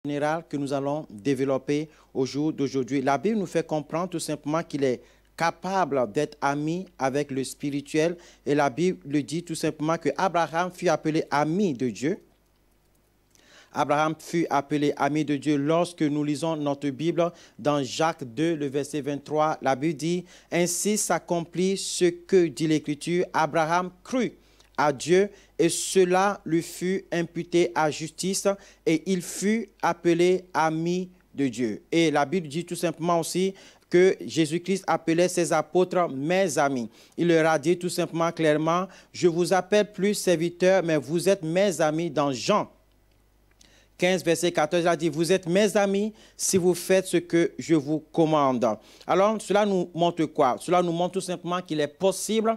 général que nous allons développer au jour d'aujourd'hui. La Bible nous fait comprendre tout simplement qu'il est capable d'être ami avec le spirituel. Et la Bible le dit tout simplement que Abraham fut appelé ami de Dieu. Abraham fut appelé ami de Dieu lorsque nous lisons notre Bible dans Jacques 2, le verset 23. La Bible dit « Ainsi s'accomplit ce que dit l'Écriture. Abraham crut à Dieu et cela lui fut imputé à justice et il fut appelé ami de Dieu. » Et la Bible dit tout simplement aussi que Jésus-Christ appelait ses apôtres « mes amis ». Il leur a dit tout simplement clairement « Je vous appelle plus serviteurs, mais vous êtes mes amis » dans Jean 15, verset 14, il a dit, vous êtes mes amis si vous faites ce que je vous commande. Alors, cela nous montre quoi? Cela nous montre tout simplement qu'il est possible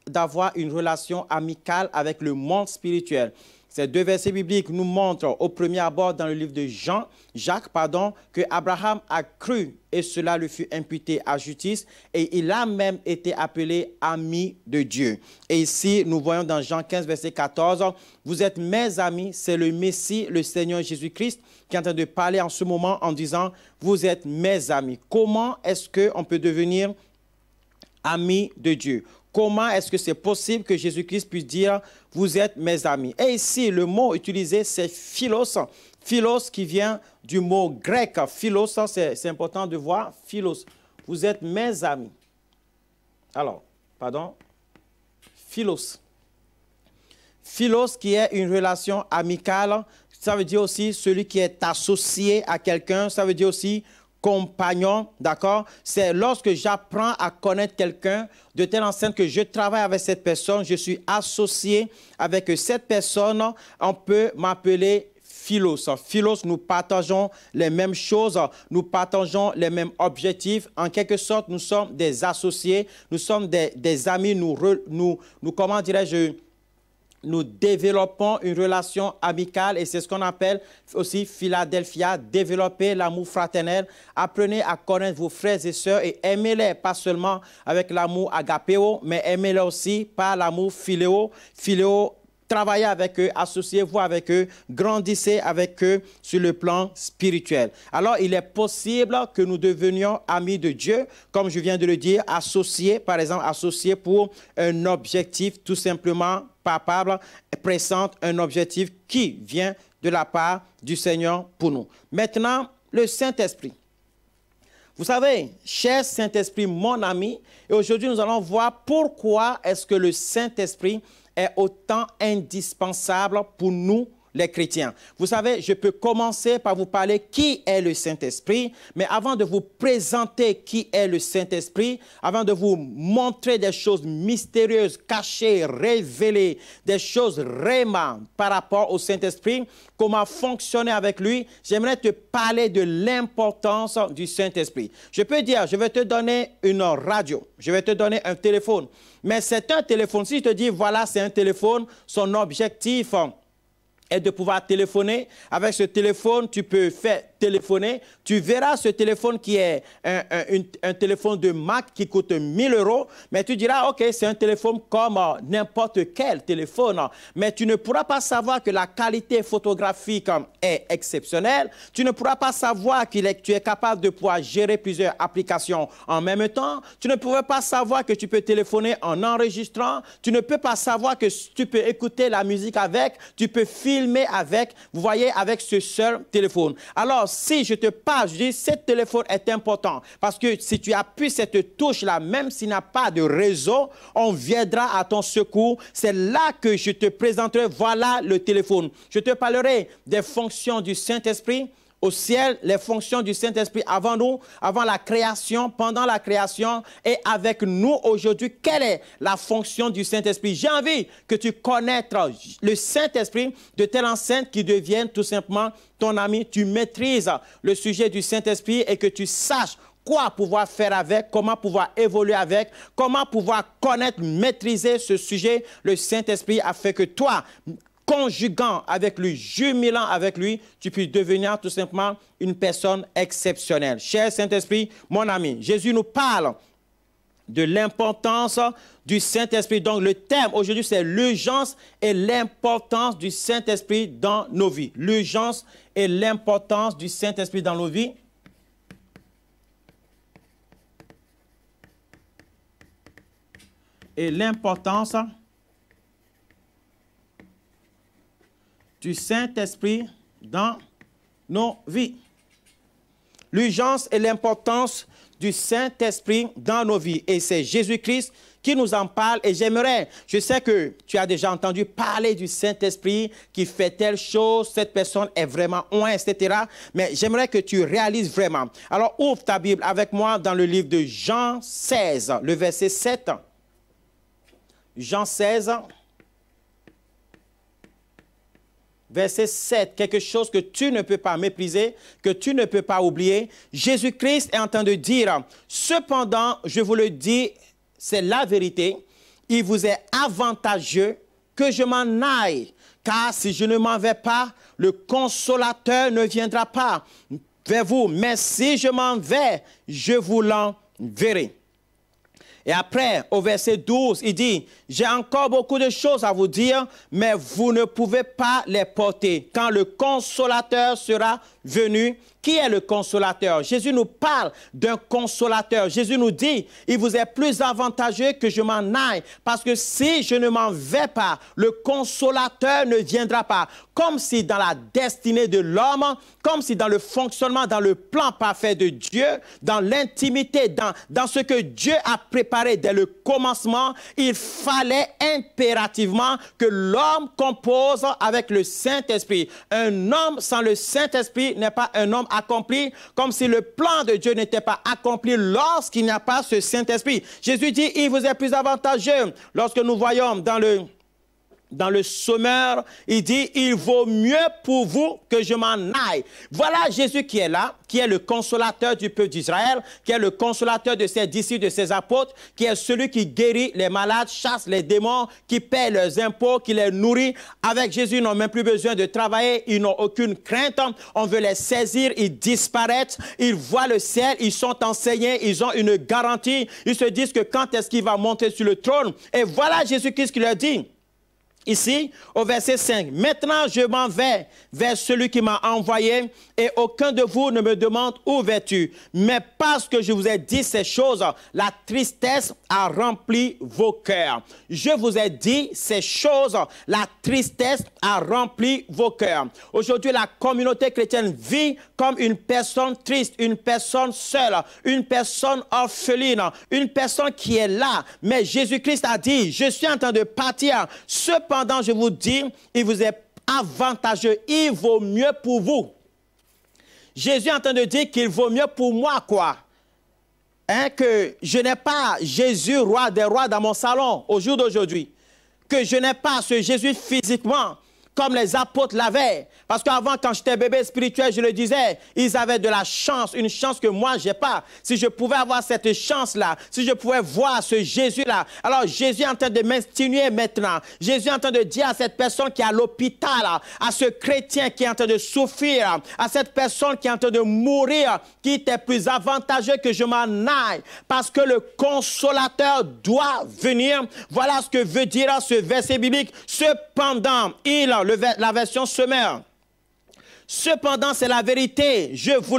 d'avoir une relation amicale avec le monde spirituel. Ces deux versets bibliques nous montrent au premier abord dans le livre de Jacques, que Abraham a cru et cela lui fut imputé à justice et il a même été appelé ami de Dieu. Et ici, nous voyons dans Jean 15, verset 14, vous êtes mes amis, c'est le Messie, le Seigneur Jésus-Christ qui est en train de parler en ce moment en disant, vous êtes mes amis. Comment est-ce qu'on peut devenir ami de Dieu? Comment est-ce que c'est possible que Jésus-Christ puisse dire « Vous êtes mes amis » Et ici, le mot utilisé, c'est « philos ». Philos qui vient du mot grec. Philos, c'est important de voir. Philos, vous êtes mes amis. Alors, pardon. Philos. Philos qui est une relation amicale. Ça veut dire aussi celui qui est associé à quelqu'un. Ça veut dire aussi compagnon, d'accord? C'est lorsque j'apprends à connaître quelqu'un de telle enseigne que je travaille avec cette personne, je suis associé avec cette personne, on peut m'appeler philos. Philos, nous partageons les mêmes choses, nous partageons les mêmes objectifs. En quelque sorte, nous sommes des associés, nous sommes des amis, comment dirais-je, nous développons une relation amicale et c'est ce qu'on appelle aussi Philadelphia, développer l'amour fraternel. Apprenez à connaître vos frères et sœurs et aimez-les, pas seulement avec l'amour agapéo, mais aimez-les aussi par l'amour philéo. Philéo, travaillez avec eux, associez-vous avec eux, grandissez avec eux sur le plan spirituel. Alors, il est possible que nous devenions amis de Dieu, comme je viens de le dire, associés, par exemple, associés pour un objectif tout simplement palpable, présente un objectif qui vient de la part du Seigneur pour nous. Maintenant, le Saint-Esprit. Vous savez, cher Saint-Esprit, mon ami, et aujourd'hui nous allons voir pourquoi est-ce que le Saint-Esprit est autant indispensable pour nous, les chrétiens. Vous savez, je peux commencer par vous parler qui est le Saint-Esprit, mais avant de vous présenter qui est le Saint-Esprit, avant de vous montrer des choses mystérieuses, cachées, révélées, des choses réellement par rapport au Saint-Esprit, comment fonctionner avec lui, j'aimerais te parler de l'importance du Saint-Esprit. Je peux dire, je vais te donner une radio, je vais te donner un téléphone, mais c'est un téléphone. Si je te dis, voilà, c'est un téléphone, son objectif est de pouvoir téléphoner. Avec ce téléphone, tu peux faire téléphoner. Tu verras ce téléphone qui est un téléphone de marque qui coûte 1000 €, mais tu diras, OK, c'est un téléphone comme n'importe quel téléphone, mais tu ne pourras pas savoir que la qualité photographique est exceptionnelle. Tu ne pourras pas savoir tu es capable de pouvoir gérer plusieurs applications en même temps. Tu ne pourras pas savoir que tu peux téléphoner en enregistrant. Tu ne peux pas savoir que tu peux écouter la musique avec, tu peux filmer avec, vous voyez, avec ce seul téléphone. Alors, si je te parle, je dis, ce téléphone est important parce que si tu appuies cette touche-là, même s'il n'y a pas de réseau, on viendra à ton secours. C'est là que je te présenterai, voilà le téléphone. Je te parlerai des fonctions du Saint-Esprit au ciel, les fonctions du Saint-Esprit avant nous, avant la création, pendant la création et avec nous aujourd'hui. Quelle est la fonction du Saint-Esprit? J'ai envie que tu connaisses le Saint-Esprit de telle enseigne qui devienne tout simplement ton ami. Tu maîtrises le sujet du Saint-Esprit et que tu saches quoi pouvoir faire avec, comment pouvoir évoluer avec, comment pouvoir connaître, maîtriser ce sujet. Le Saint-Esprit a fait que toi, conjuguant avec lui, jumelant avec lui, tu puisses devenir tout simplement une personne exceptionnelle. Cher Saint-Esprit, mon ami, Jésus nous parle de l'importance du Saint-Esprit. Donc, le thème aujourd'hui, c'est l'urgence et l'importance du Saint-Esprit dans nos vies. L'urgence et l'importance du Saint-Esprit dans nos vies. Et l'importance du Saint-Esprit dans nos vies. L'urgence et l'importance du Saint-Esprit dans nos vies. Et c'est Jésus-Christ qui nous en parle. Et je sais que tu as déjà entendu parler du Saint-Esprit qui fait telle chose, cette personne est vraiment loin, etc. Mais j'aimerais que tu réalises vraiment. Alors ouvre ta Bible avec moi dans le livre de Jean 16, le verset 7. Jean 16, verset 7, quelque chose que tu ne peux pas mépriser, que tu ne peux pas oublier. Jésus-Christ est en train de dire, cependant, je vous le dis, c'est la vérité, il vous est avantageux que je m'en aille, car si je ne m'en vais pas, le consolateur ne viendra pas vers vous, mais si je m'en vais, je vous l'enverrai. Et après, au verset 12, il dit, « J'ai encore beaucoup de choses à vous dire, mais vous ne pouvez pas les porter. Quand le consolateur sera venu, qui est le consolateur? » Jésus nous parle d'un consolateur. Jésus nous dit, il vous est plus avantageux que je m'en aille, parce que si je ne m'en vais pas, le consolateur ne viendra pas. Comme si dans la destinée de l'homme, comme si dans le fonctionnement, dans le plan parfait de Dieu, dans l'intimité, dans ce que Dieu a préparé dès le commencement, il fallait impérativement que l'homme compose avec le Saint-Esprit. Un homme sans le Saint-Esprit n'est pas un homme accompli, comme si le plan de Dieu n'était pas accompli lorsqu'il n'y a pas ce Saint-Esprit. Jésus dit, il vous est plus avantageux. Lorsque nous voyons dans le Sommeur, il dit, il vaut mieux pour vous que je m'en aille. Voilà Jésus qui est là, qui est le consolateur du peuple d'Israël, qui est le consolateur de ses disciples, de ses apôtres, qui est celui qui guérit les malades, chasse les démons, qui paie leurs impôts, qui les nourrit. Avec Jésus, ils n'ont même plus besoin de travailler, ils n'ont aucune crainte. On veut les saisir, ils disparaissent, ils voient le ciel, ils sont enseignés, ils ont une garantie. Ils se disent que quand est-ce qu'il va monter sur le trône? Et voilà Jésus-Christ qui leur dit, ici, au verset 5, « Maintenant, je m'en vais vers celui qui m'a envoyé et aucun de vous ne me demande où vas-tu. Mais parce que je vous ai dit ces choses, la tristesse a rempli vos cœurs. Je vous ai dit ces choses, la tristesse a rempli vos cœurs. » Aujourd'hui, la communauté chrétienne vit comme une personne triste, une personne seule, une personne orpheline, une personne qui est là. Mais Jésus-Christ a dit, « Je suis en train de partir. Cependant, je vous dis, il vous est avantageux, il vaut mieux pour vous. » Jésus est en train de dire qu'il vaut mieux pour moi, quoi. Que je n'ai pas Jésus, roi des rois, dans mon salon au jour d'aujourd'hui. Que je n'ai pas ce Jésus physiquement, comme les apôtres l'avaient. Parce qu'avant, quand j'étais bébé spirituel, je le disais, ils avaient de la chance, une chance que moi, je n'ai pas. Si je pouvais avoir cette chance-là, si je pouvais voir ce Jésus-là, alors Jésus est en train de m'insinuer maintenant. Jésus est en train de dire à cette personne qui est à l'hôpital, à ce chrétien qui est en train de souffrir, à cette personne qui est en train de mourir, qu'il est plus avantageux que je m'en aille, parce que le consolateur doit venir. Voilà ce que veut dire ce verset biblique. Cependant, la version Sommeur. Cependant, c'est la vérité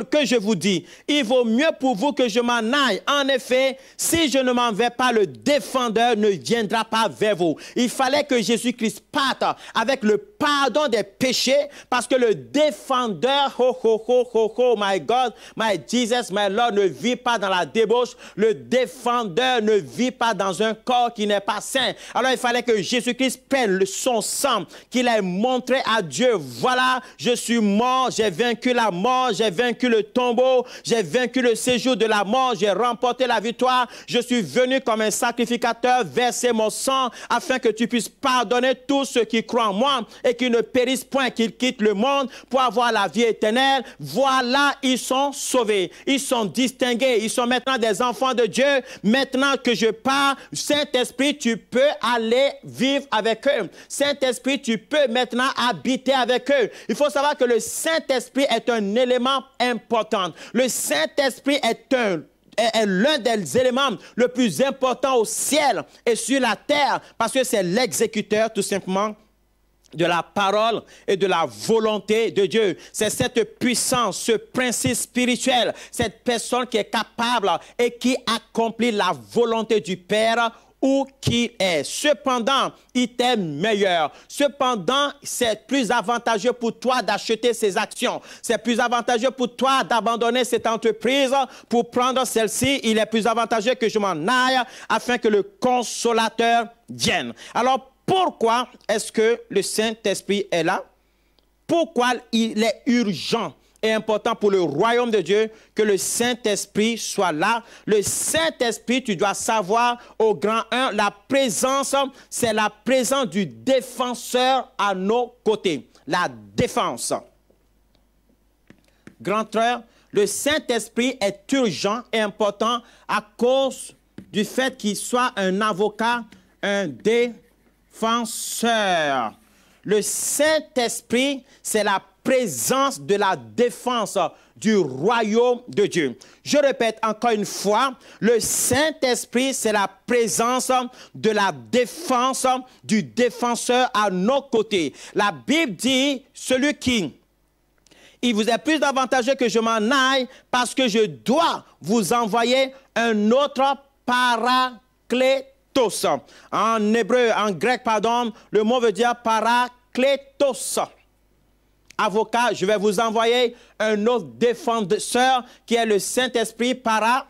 que je vous dis. Il vaut mieux pour vous que je m'en aille. En effet, si je ne m'en vais pas, le défendeur ne viendra pas vers vous. Il fallait que Jésus-Christ parte avec le pardon des péchés, parce que le défendeur, my God, my Jesus, my Lord, ne vit pas dans la débauche. Le défendeur ne vit pas dans un corps qui n'est pas saint. Alors, il fallait que Jésus-Christ prenne son sang, qu'il ait montré à Dieu. Voilà, je suis mort, j'ai vaincu la mort, j'ai vaincu le tombeau, j'ai vaincu le séjour de la mort, j'ai remporté la victoire. Je suis venu comme un sacrificateur verser mon sang afin que tu puisses pardonner tous ceux qui croient en moi et qui ne périssent point, qu'ils quittent le monde pour avoir la vie éternelle. Voilà, ils sont sauvés, ils sont distingués, ils sont maintenant des enfants de Dieu. Maintenant que je pars, Saint-Esprit, tu peux aller vivre avec eux. Saint-Esprit, tu peux maintenant habiter avec eux. Il faut savoir que le Saint-Esprit est un élément important. Le Saint-Esprit est est l'un des éléments le plus important au ciel et sur la terre, parce que c'est l'exécuteur tout simplement de la parole et de la volonté de Dieu. C'est cette puissance, ce principe spirituel, cette personne qui est capable et qui accomplit la volonté du Père où qu'il est. Cependant, il t'aime meilleur. Cependant, c'est plus avantageux pour toi d'acheter ces actions. C'est plus avantageux pour toi d'abandonner cette entreprise pour prendre celle-ci. Il est plus avantageux que je m'en aille afin que le consolateur vienne. Alors, pourquoi est-ce que le Saint-Esprit est là? Pourquoi il est urgent et important pour le royaume de Dieu que le Saint-Esprit soit là? Le Saint-Esprit, tu dois savoir au grand 1, la présence, c'est la présence du défenseur à nos côtés. La défense. Grand 1, le Saint-Esprit est urgent et important à cause du fait qu'il soit un avocat, un défenseur. Le Saint-Esprit, c'est la présence de la défense du royaume de Dieu. Je répète encore une fois, le Saint-Esprit, c'est la présence de la défense du défenseur à nos côtés. La Bible dit, celui qui, il vous est plus avantageux que je m'en aille parce que je dois vous envoyer un autre paraclétos. En hébreu, en grec, pardon, le mot veut dire parakletos. Avocat, je vais vous envoyer un autre défenseur qui est le Saint-Esprit parakletos,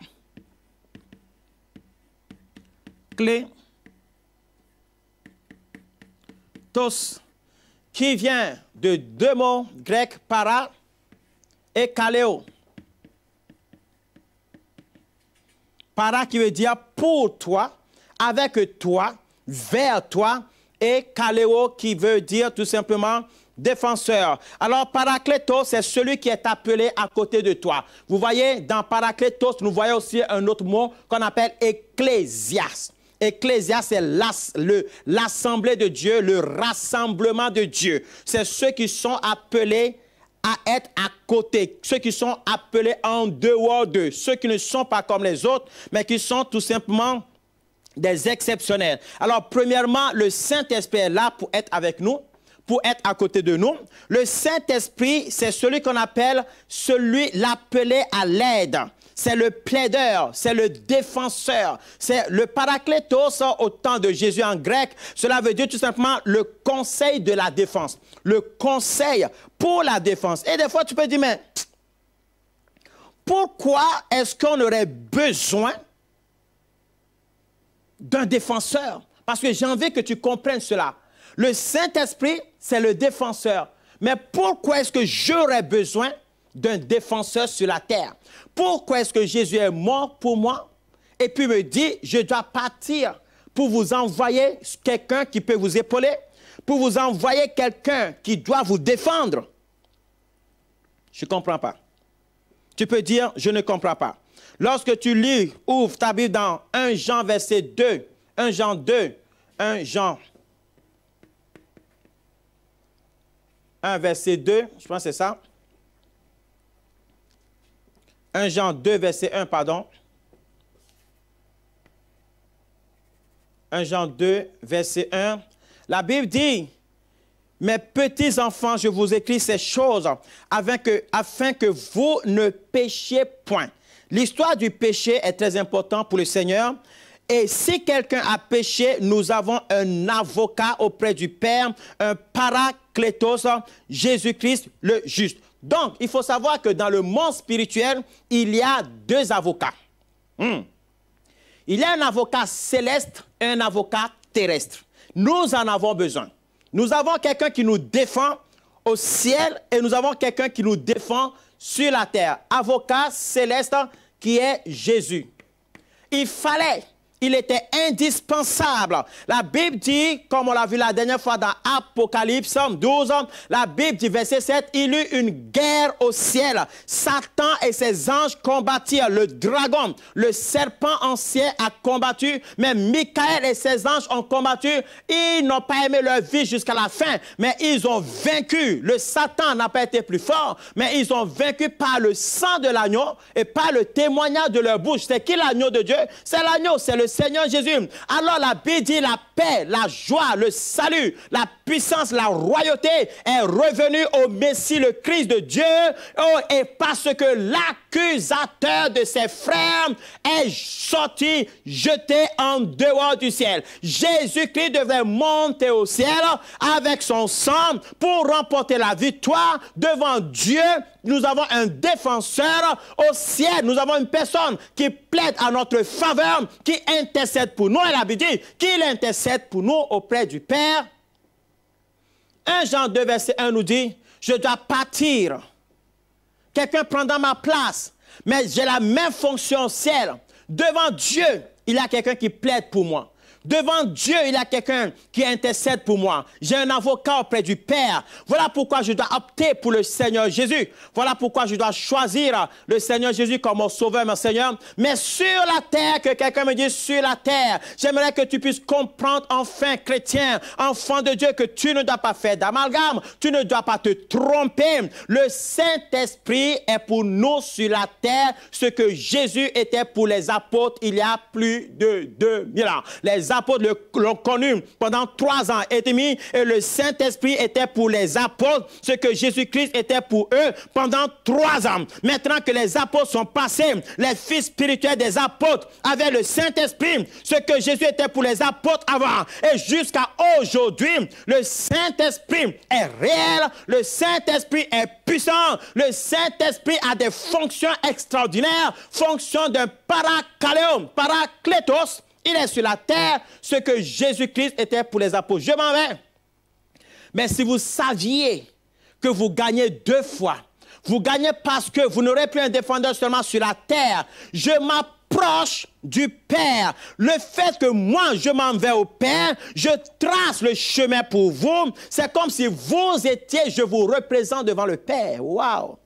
qui vient de deux mots grecs, para et kaleo. Para qui veut dire pour toi, avec toi, vers toi, et kaleo qui veut dire tout simplement défenseur. Alors, parakletos, c'est celui qui est appelé à côté de toi. Vous voyez, dans parakletos, nous voyons aussi un autre mot qu'on appelle ecclésias. Ecclésias, c'est l'assemblée de Dieu, le rassemblement de Dieu. C'est ceux qui sont appelés à être à côté, ceux qui sont appelés en dehors d'eux, ceux qui ne sont pas comme les autres, mais qui sont tout simplement des exceptionnels. Alors, premièrement, le Saint-Esprit est là pour être avec nous, pour être à côté de nous. Le Saint-Esprit, c'est celui qu'on appelle l'appelé à l'aide. C'est le plaideur, c'est le défenseur. C'est le parakletos au temps de Jésus en grec. Cela veut dire tout simplement le conseil de la défense. Le conseil pour la défense. Et des fois, tu peux dire, mais pourquoi est-ce qu'on aurait besoin d'un défenseur? Parce que j'ai envie que tu comprennes cela. Le Saint-Esprit, c'est le défenseur. Mais pourquoi est-ce que j'aurais besoin d'un défenseur sur la terre? Pourquoi est-ce que Jésus est mort pour moi? Et puis me dit, je dois partir pour vous envoyer quelqu'un qui peut vous épauler, pour vous envoyer quelqu'un qui doit vous défendre. Je ne comprends pas. Tu peux dire, je ne comprends pas. Lorsque tu lis, ouvre ta Bible dans 1 Jean verset 2, 1 Jean 2, 1 Jean 1 verset 2, je pense que c'est ça. 1 Jean 2 verset 1, pardon. 1 Jean 2 verset 1. La Bible dit, mes petits enfants, je vous écris ces choses afin que vous ne péchiez point. L'histoire du péché est très importante pour le Seigneur. Et si quelqu'un a péché, nous avons un avocat auprès du Père, un parakletos, Jésus-Christ le juste. Donc, il faut savoir que dans le monde spirituel, il y a deux avocats. Il y a un avocat céleste et un avocat terrestre. Nous en avons besoin. Nous avons quelqu'un qui nous défend au ciel et nous avons quelqu'un qui nous défend sur la terre. Avocat céleste qui est Jésus. Il fallait il était indispensable. La Bible dit, comme on l'a vu la dernière fois dans Apocalypse 12, la Bible dit, verset 7, il eut une guerre au ciel. Satan et ses anges combattirent. Le dragon, le serpent ancien a combattu, mais Michael et ses anges ont combattu. Ils n'ont pas aimé leur vie jusqu'à la fin, mais ils ont vaincu. Le Satan n'a pas été plus fort, mais ils ont vaincu par le sang de l'agneau et par le témoignage de leur bouche. C'est qui l'agneau de Dieu? C'est l'agneau, c'est le Seigneur Jésus. Alors la Bible dit la paix, la joie, le salut, la puissance, la royauté est revenue au Messie, le Christ de Dieu. Oh, et parce que l'accusateur de ses frères est sorti, jeté en dehors du ciel. Jésus-Christ devait monter au ciel avec son sang pour remporter la victoire devant Dieu. Nous avons un défenseur au ciel. Nous avons une personne qui plaide à notre faveur, qui intercède pour nous. Et la Bible dit qu'il intercède pour nous auprès du Père. 1 Jean 2, verset 1 nous dit, je dois partir. Quelqu'un prendra ma place, mais j'ai la même fonction au ciel. Devant Dieu, il y a quelqu'un qui plaide pour moi. Devant Dieu, il y a quelqu'un qui intercède pour moi. J'ai un avocat auprès du Père. Voilà pourquoi je dois opter pour le Seigneur Jésus. Voilà pourquoi je dois choisir le Seigneur Jésus comme mon sauveur, mon Seigneur. Mais sur la terre, que quelqu'un me dise sur la terre, j'aimerais que tu puisses comprendre enfin, chrétien, enfant de Dieu, que tu ne dois pas faire d'amalgame, tu ne dois pas te tromper. Le Saint-Esprit est pour nous sur la terre ce que Jésus était pour les apôtres il y a plus de 2000 ans. Les apôtres l'ont connu pendant 3 ans et demi et le Saint-Esprit était pour les apôtres ce que Jésus-Christ était pour eux pendant 3 ans. Maintenant que les apôtres sont passés, les fils spirituels des apôtres avaient le Saint-Esprit, ce que Jésus était pour les apôtres avant. Et jusqu'à aujourd'hui, le Saint-Esprit est réel, le Saint-Esprit est puissant, le Saint-Esprit a des fonctions extraordinaires, fonctions d'un paraclétos. Il est sur la terre ce que Jésus-Christ était pour les apôtres. Je m'en vais. Mais si vous saviez que vous gagnez 2 fois, vous gagnez parce que vous n'aurez plus un défenseur seulement sur la terre. Je m'approche du Père. Le fait que moi, je m'en vais au Père, je trace le chemin pour vous. C'est comme si vous étiez, je vous représente devant le Père. Waouh!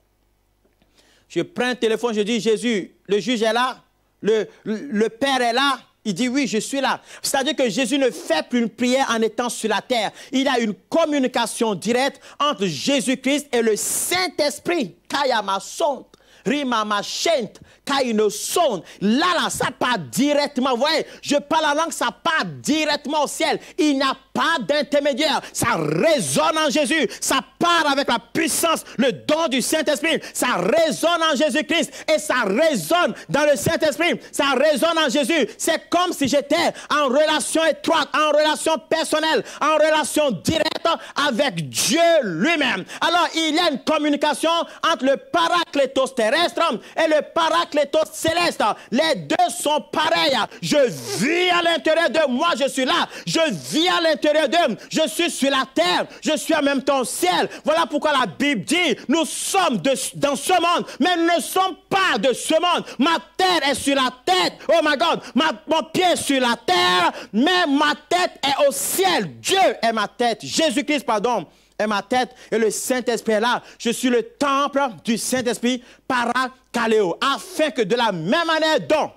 Je prends un téléphone, je dis, Jésus, le juge est là, le Père est là. Il dit, oui, je suis là. C'est-à-dire que Jésus ne fait plus une prière en étant sur la terre. Il a une communication directe entre Jésus-Christ et le Saint-Esprit. Kayama sont. Rimama chent, kaino son. Là, ça part directement. Vous voyez, je parle la langue, ça part directement au ciel. Il n'y a pas d'intermédiaire. Ça résonne en Jésus. Ça part avec la puissance, le don du Saint-Esprit. Ça résonne en Jésus-Christ et ça résonne dans le Saint-Esprit. Ça résonne en Jésus. C'est comme si j'étais en relation étroite, en relation personnelle, en relation directe avec Dieu lui-même. Alors, il y a une communication entre le paraclétos terrestre et le paraclétos céleste. Les deux sont pareils. Je vis à l'intérieur de moi, je suis là. Je vis à l'intérieur d'eux. Je suis sur la terre. Je suis en même temps au ciel. Voilà pourquoi la Bible dit, nous sommes dans ce monde, mais nous ne sommes pas de ce monde. Ma tête est sur la tête. Oh my God. Mon pied est sur la terre, mais ma tête est au ciel. Dieu est ma tête. Jésus-Christ, pardon, est ma tête et le Saint-Esprit est là. Je suis le temple du Saint-Esprit, parakaleo, afin que de la même manière dont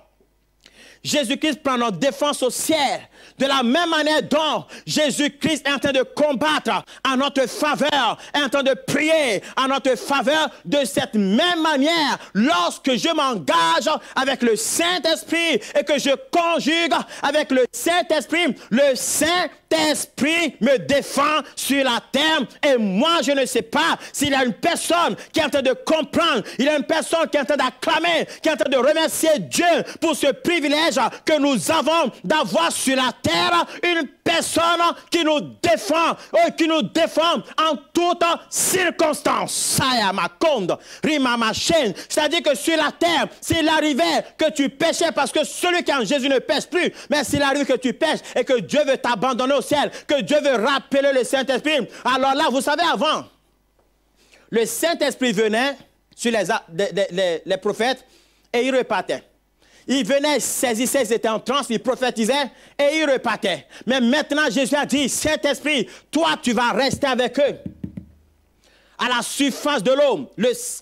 Jésus-Christ prend notre défense au ciel, de la même manière dont Jésus-Christ est en train de combattre en notre faveur, est en train de prier en notre faveur, de cette même manière, lorsque je m'engage avec le Saint-Esprit et que je conjugue avec le Saint-Esprit, le Saint-Esprit me défend sur la terre et moi je ne sais pas s'il y a une personne qui est en train de comprendre, il y a une personne qui est en train d'acclamer, qui est en train de remercier Dieu pour ce privilège que nous avons d'avoir sur la terre une personne qui nous défend en toutes circonstances. C'est-à-dire que sur la terre, s'il arrivait que tu péchais, parce que celui qui est en Jésus ne pêche plus, mais s'il arrive que tu pêches et que Dieu veut t'abandonner au ciel, que Dieu veut rappeler le Saint-Esprit, alors là, vous savez, avant, le Saint-Esprit venait sur les prophètes et il repartait. Ils venaient, ils saisissaient, ils étaient en transe, ils prophétisaient et ils repartaient. Mais maintenant, Jésus a dit, Saint-Esprit, toi, tu vas rester avec eux. À la surface de l'eau,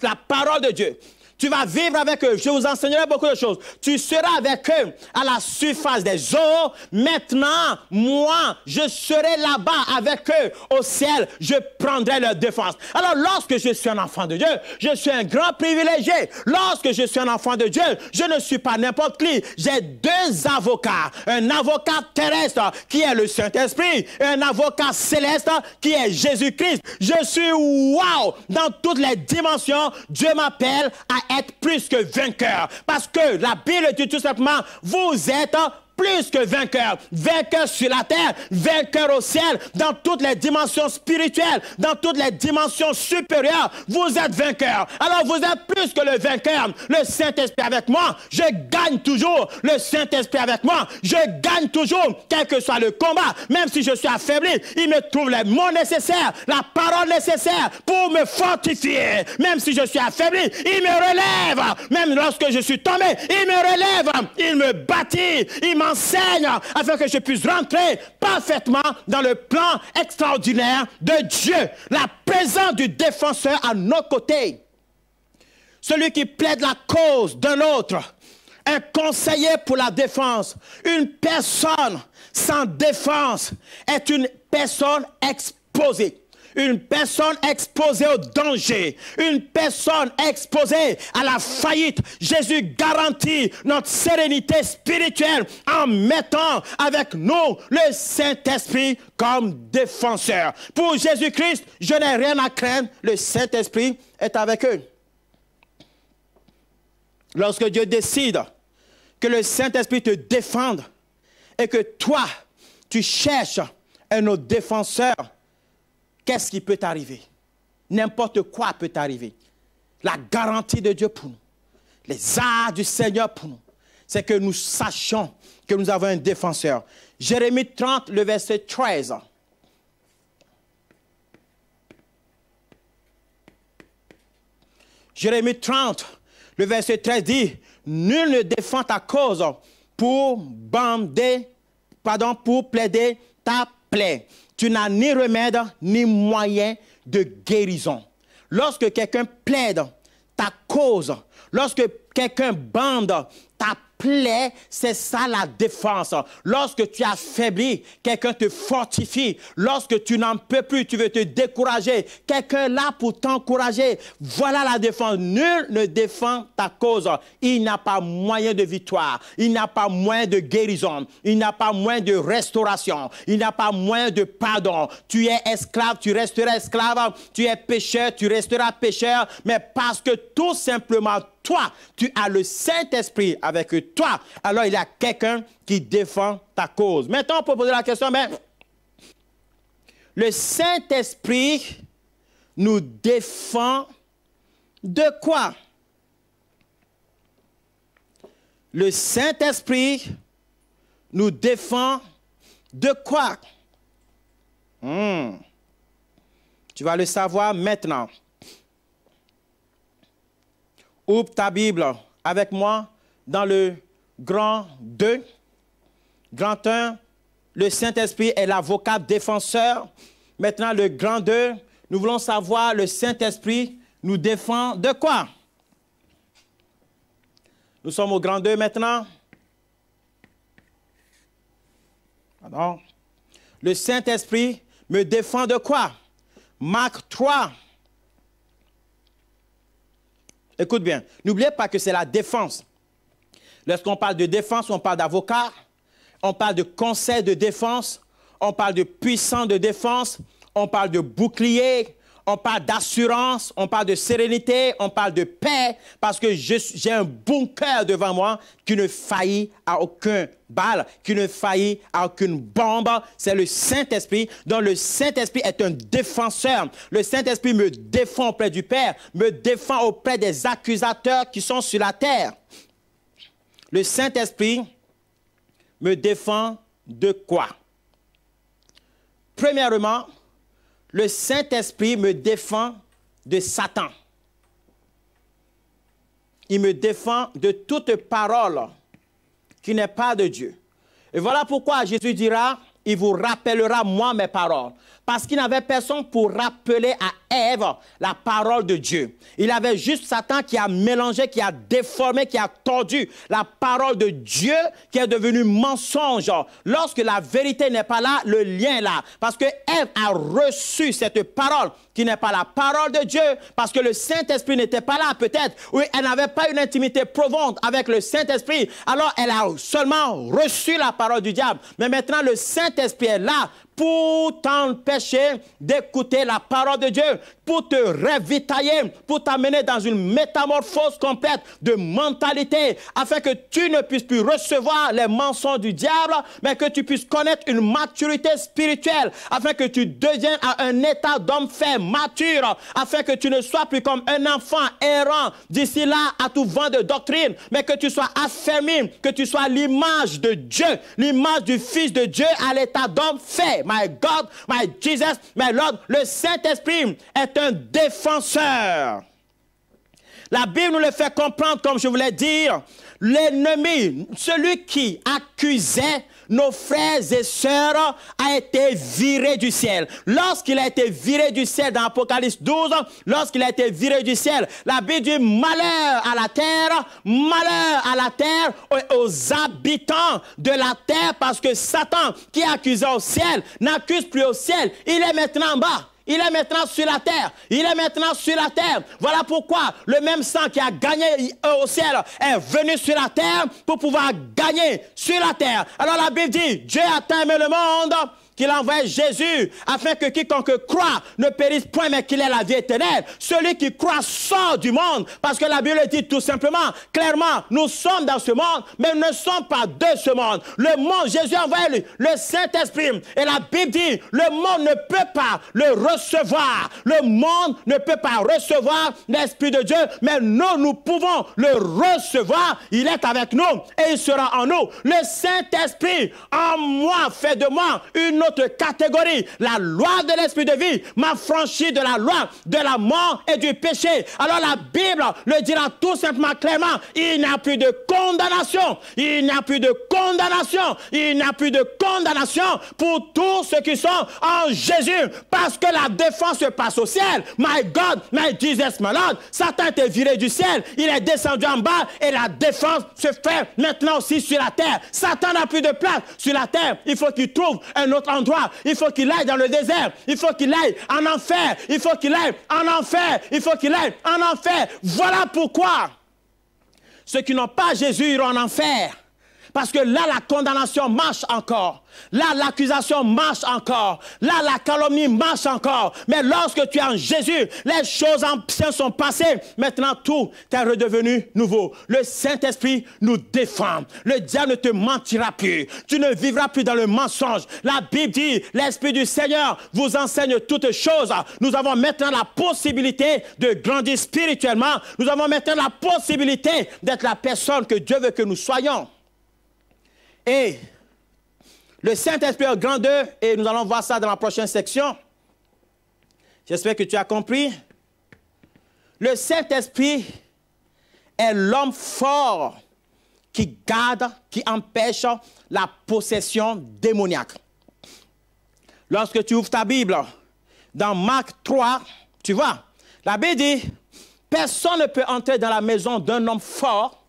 la parole de Dieu. Tu vas vivre avec eux. Je vous enseignerai beaucoup de choses. Tu seras avec eux à la surface des eaux. Maintenant, moi, je serai là-bas avec eux au ciel. Je prendrai leur défense. Alors, lorsque je suis un enfant de Dieu, je suis un grand privilégié. Lorsque je suis un enfant de Dieu, je ne suis pas n'importe qui. J'ai deux avocats. Un avocat terrestre qui est le Saint-Esprit et un avocat céleste qui est Jésus-Christ. Je suis wow! Dans toutes les dimensions, Dieu m'appelle à être plus que vainqueur. Parce que la Bible dit tout simplement, vous êtes plus que vainqueur. Vainqueur sur la terre, vainqueur au ciel, dans toutes les dimensions spirituelles, dans toutes les dimensions supérieures, vous êtes vainqueur. Alors vous êtes plus que le vainqueur. Le Saint-Esprit avec moi, je gagne toujours. Le Saint-Esprit avec moi, je gagne toujours, quel que soit le combat. Même si je suis affaibli, il me trouve les mots nécessaires, la parole nécessaire pour me fortifier. Même si je suis affaibli, il me relève. Même lorsque je suis tombé, il me relève. Il me bâtit, il m'enseigne afin que je puisse rentrer parfaitement dans le plan extraordinaire de Dieu. La présence du défenseur à nos côtés. Celui qui plaide la cause d'un autre. Un conseiller pour la défense. Une personne sans défense est une personne exposée. Une personne exposée au danger, une personne exposée à la faillite. Jésus garantit notre sérénité spirituelle en mettant avec nous le Saint-Esprit comme défenseur. Pour Jésus-Christ, je n'ai rien à craindre, le Saint-Esprit est avec eux. Lorsque Dieu décide que le Saint-Esprit te défende et que toi, tu cherches un autre défenseur, qu'est-ce qui peut t'arriver? N'importe quoi peut t'arriver. La garantie de Dieu pour nous, les arts du Seigneur pour nous, c'est que nous sachions que nous avons un défenseur. Jérémie 30, le verset 13. Jérémie 30, le verset 13 dit, nul ne défend ta cause pour plaider ta plaie. Tu n'as ni remède, ni moyen de guérison. Lorsque quelqu'un plaide ta cause, lorsque quelqu'un bande ta plaie, c'est ça la défense. Lorsque tu es affaibli, quelqu'un te fortifie. Lorsque tu n'en peux plus, tu veux te décourager. Quelqu'un est là pour t'encourager. Voilà la défense. Nul ne défend ta cause. Il n'a pas moyen de victoire. Il n'a pas moyen de guérison. Il n'a pas moyen de restauration. Il n'a pas moyen de pardon. Tu es esclave, tu resteras esclave. Tu es pécheur, tu resteras pécheur. Mais parce que tout simplement, toi, tu as le Saint-Esprit avec toi. Alors, il y a quelqu'un qui défend ta cause. Maintenant, on peut poser la question, mais le Saint-Esprit nous défend de quoi? Le Saint-Esprit nous défend de quoi? Tu vas le savoir maintenant. Ouvre ta Bible avec moi dans le grand 2, grand 1. Le Saint-Esprit est l'avocat défenseur. Maintenant, le grand 2, nous voulons savoir le Saint-Esprit nous défend de quoi? Nous sommes au grand 2 maintenant. Pardon. Le Saint-Esprit me défend de quoi? Marc 3. Écoute bien, n'oubliez pas que c'est la défense. Lorsqu'on parle de défense, on parle d'avocat, on parle de conseil de défense, on parle de puissant de défense, on parle de bouclier, on parle d'assurance, on parle de sérénité, on parle de paix, parce que j'ai un bunker devant moi qui ne faillit à aucune balle, qui ne faillit à aucune bombe. C'est le Saint-Esprit, dont le Saint-Esprit est un défenseur. Le Saint-Esprit me défend auprès du Père, me défend auprès des accusateurs qui sont sur la terre. Le Saint-Esprit me défend de quoi? Premièrement, le Saint-Esprit me défend de Satan. Il me défend de toute parole qui n'est pas de Dieu. Et voilà pourquoi Jésus dira, il vous rappellera moi mes paroles. Parce qu'il n'avait personne pour rappeler à Ève la parole de Dieu. Il avait juste Satan qui a mélangé, qui a déformé, qui a tordu la parole de Dieu qui est devenue mensonge. Lorsque la vérité n'est pas là, le lien est là. Parce que Ève a reçu cette parole qui n'est pas la parole de Dieu, parce que le Saint-Esprit n'était pas là peut-être. Oui, elle n'avait pas une intimité profonde avec le Saint-Esprit. Alors elle a seulement reçu la parole du diable. Mais maintenant le Saint-Esprit est là pour t'empêcher d'écouter la parole de Dieu, pour te ravitailler, pour t'amener dans une métamorphose complète de mentalité, afin que tu ne puisses plus recevoir les mensonges du diable, mais que tu puisses connaître une maturité spirituelle, afin que tu deviennes à un état d'homme fait, mature, afin que tu ne sois plus comme un enfant errant d'ici là à tout vent de doctrine, mais que tu sois affermi, que tu sois l'image de Dieu, l'image du Fils de Dieu à l'état d'homme fait. My God, my Jesus, my Lord, le Saint-Esprit est un défenseur. La Bible nous le fait comprendre, comme je voulais dire, l'ennemi, celui qui accusait nos frères et sœurs, a été viré du ciel. Lorsqu'il a été viré du ciel dans Apocalypse 12, lorsqu'il a été viré du ciel, la Bible dit malheur à la terre et aux habitants de la terre, parce que Satan, qui accusait au ciel, n'accuse plus au ciel, il est maintenant en bas. Il est maintenant sur la terre. Il est maintenant sur la terre. Voilà pourquoi le même sang qui a gagné au ciel est venu sur la terre pour pouvoir gagner sur la terre. Alors la Bible dit, Dieu a tant aimé le monde qu'il a envoyé Jésus, afin que quiconque croit ne périsse point, mais qu'il ait la vie éternelle. Celui qui croit sort du monde, parce que la Bible dit tout simplement, clairement, nous sommes dans ce monde, mais nous ne sommes pas de ce monde. Le monde, Jésus a envoyé le Saint-Esprit, et la Bible dit, le monde ne peut pas le recevoir. Le monde ne peut pas recevoir l'Esprit de Dieu, mais nous pouvons le recevoir. Il est avec nous, et il sera en nous. Le Saint-Esprit en moi fait de moi une autre catégorie. La loi de l'esprit de vie m'a franchi de la loi de la mort et du péché. Alors la Bible le dira tout simplement clairement, il n'y a plus de condamnation. Il n'y a plus de condamnation. Il n'y a plus de condamnation pour tous ceux qui sont en Jésus, parce que la défense se passe au ciel. My God, my Jesus, my Lord. Satan était viré du ciel, il est descendu en bas, et la défense se fait maintenant aussi sur la terre. Satan n'a plus de place sur la terre. Il faut qu'il trouve un autre endroit. Il faut qu'il aille dans le désert. Il faut qu'il aille en enfer. Il faut qu'il aille en enfer. Il faut qu'il aille en enfer. Voilà pourquoi ceux qui n'ont pas Jésus iront en enfer. Parce que là, la condamnation marche encore. Là, l'accusation marche encore. Là, la calomnie marche encore. Mais lorsque tu es en Jésus, les choses anciennes sont passées. Maintenant, tout est redevenu nouveau. Le Saint-Esprit nous défend. Le diable ne te mentira plus. Tu ne vivras plus dans le mensonge. La Bible dit, l'Esprit du Seigneur vous enseigne toutes choses. Nous avons maintenant la possibilité de grandir spirituellement. Nous avons maintenant la possibilité d'être la personne que Dieu veut que nous soyons. Et le Saint-Esprit est grand d'eux, et nous allons voir ça dans la prochaine section. J'espère que tu as compris. Le Saint-Esprit est l'homme fort qui garde, qui empêche la possession démoniaque. Lorsque tu ouvres ta Bible, dans Marc 3, tu vois, la Bible dit, personne ne peut entrer dans la maison d'un homme fort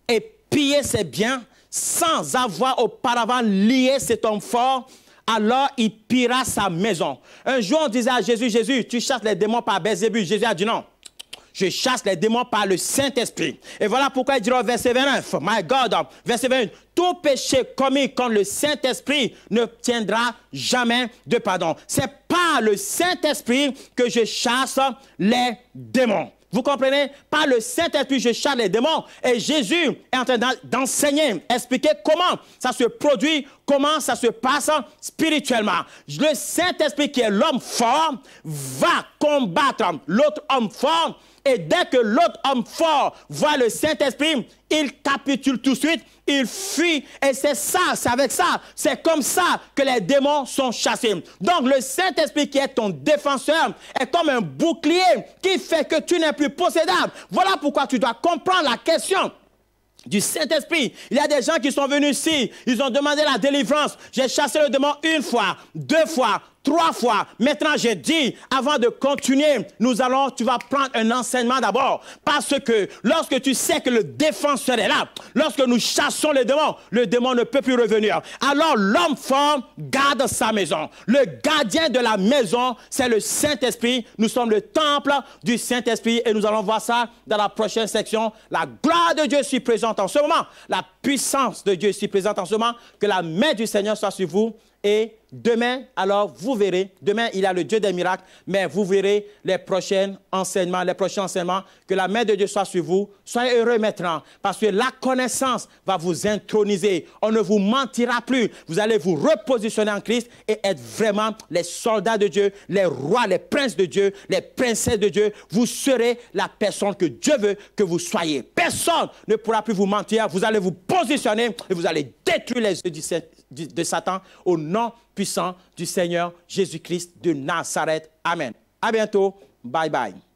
et piller ses biens sans avoir auparavant lié cet homme fort, alors il pillera sa maison. Un jour, on disait à Jésus, Jésus, tu chasses les démons par Belzébul. Jésus a dit non, je chasse les démons par le Saint-Esprit. Et voilà pourquoi il dira au verset 29, my God, verset 28, tout péché commis contre le Saint-Esprit n'obtiendra jamais de pardon. C'est par le Saint-Esprit que je chasse les démons. Vous comprenez? Par le Saint-Esprit, je chasse les démons. Et Jésus est en train d'enseigner, expliquer comment ça se produit, comment ça se passe spirituellement. Le Saint-Esprit, qui est l'homme fort, va combattre l'autre homme fort. Et dès que l'autre homme fort voit le Saint-Esprit, il capitule tout de suite, il fuit. Et c'est ça, c'est avec ça, c'est comme ça que les démons sont chassés. Donc le Saint-Esprit, qui est ton défenseur, est comme un bouclier qui fait que tu n'es plus possédable. Voilà pourquoi tu dois comprendre la question. du Saint-Esprit. Il y a des gens qui sont venus ici, ils ont demandé la délivrance. J'ai chassé le démon 1 fois, 2 fois, 3 fois. Maintenant, j'ai dit, avant de continuer, tu vas prendre un enseignement d'abord. Parce que lorsque tu sais que le défenseur est là, lorsque nous chassons le démon ne peut plus revenir. Alors l'homme fort garde sa maison. Le gardien de la maison, c'est le Saint-Esprit. Nous sommes le temple du Saint-Esprit et nous allons voir ça dans la prochaine section. La gloire de Dieu est présente en ce moment. La puissance de Dieu est présente en ce moment. Que la main du Seigneur soit sur vous. Et demain, alors, vous verrez, demain, il y a le Dieu des miracles, mais vous verrez les prochains enseignements, que la main de Dieu soit sur vous. Soyez heureux maintenant, parce que la connaissance va vous introniser. On ne vous mentira plus. Vous allez vous repositionner en Christ et être vraiment les soldats de Dieu, les rois, les princes de Dieu, les princesses de Dieu. Vous serez la personne que Dieu veut que vous soyez. Personne ne pourra plus vous mentir. Vous allez vous positionner et vous allez détruire les yeux de Satan au nom puissant du Seigneur Jésus-Christ de Nazareth. Amen. À bientôt. Bye bye.